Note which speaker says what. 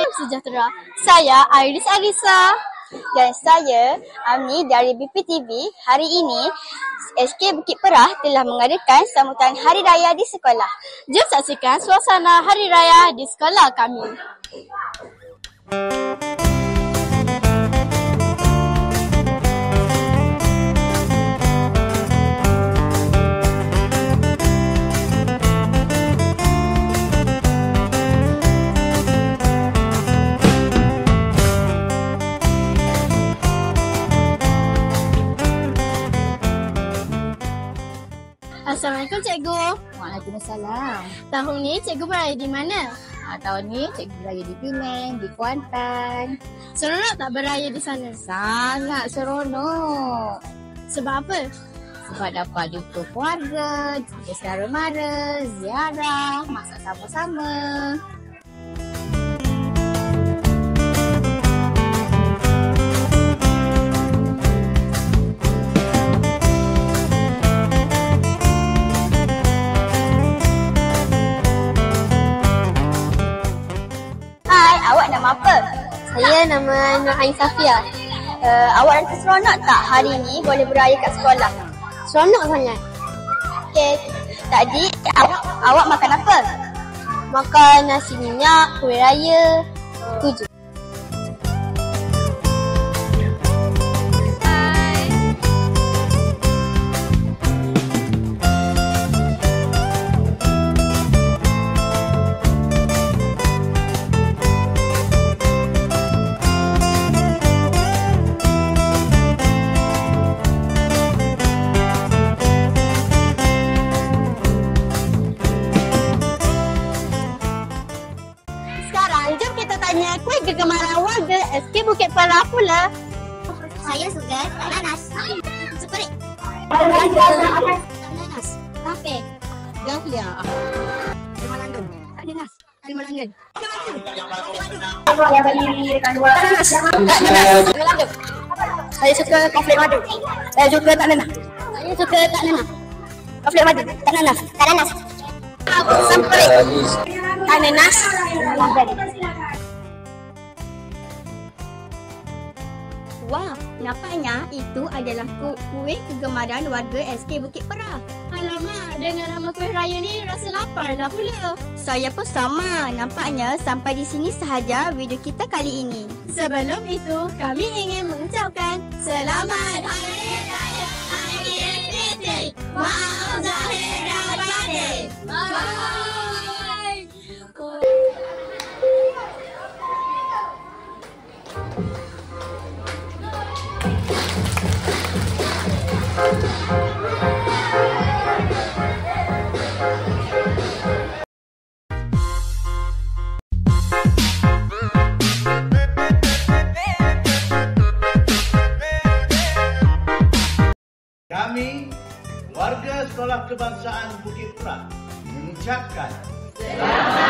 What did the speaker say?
Speaker 1: Salam sejahtera. Saya Iris Alisa.
Speaker 2: Dan saya Amni dari BPTV. Hari ini SK Bukit Perah telah mengadakan sambutan Hari Raya di sekolah.
Speaker 1: Jom saksikan suasana Hari Raya di sekolah kami. Assalamualaikum cikgu.
Speaker 3: Waalaikumsalam.
Speaker 1: Tahun ni cikgu beraya di mana?
Speaker 3: Tahun ni cikgu beraya di Penang, di Kuantan.
Speaker 1: Seronok tak beraya di sana?
Speaker 3: Sangat seronok.
Speaker 1: Sebab apa?
Speaker 3: Sebab dapat jumpa keluarga, jumpa saudara mara, ziarah, masak sama-sama.
Speaker 2: Awak nama apa?
Speaker 1: Saya nama Nur Ain Safia.
Speaker 2: Awak rasa seronok tak hari ni boleh beraya kat sekolah?
Speaker 1: Seronok sangat.
Speaker 2: Okey, tadi awak makan apa?
Speaker 1: Makan nasi minyak, kuih raya, tu je.
Speaker 2: Jom kita tanya kuih kegemaran warga SK Bukit Perah pula.
Speaker 4: Saya suka nanas. Seperti nanas. Tape.
Speaker 3: Gaflia. Kalimantan. Tak ada nas. Kalimantan.
Speaker 4: Yang bagi rekan luar.
Speaker 3: Kalimantan. Saya suka konflik madu. Saya suka tak nanas.
Speaker 4: Saya suka tak nanas.
Speaker 3: Konflik madu. Tak nanas.
Speaker 4: Tak nanas.
Speaker 3: Sampai. Tak nanas.
Speaker 2: Wah, nampaknya itu adalah kuih kegemaran warga SK Bukit Perah.
Speaker 1: Alamak, dengan nama kuih raya ni rasa lapar dah pula.
Speaker 2: Saya pun sama. Nampaknya sampai di sini sahaja video kita kali ini.
Speaker 1: Sebelum itu, kami ingin mengucapkan Selamat Hari Raya Aidilfitri. Maaf zahir dan batin. Bye.
Speaker 5: Kami, warga Sekolah Kebangsaan Bukit Perah, mengucapkan Selamat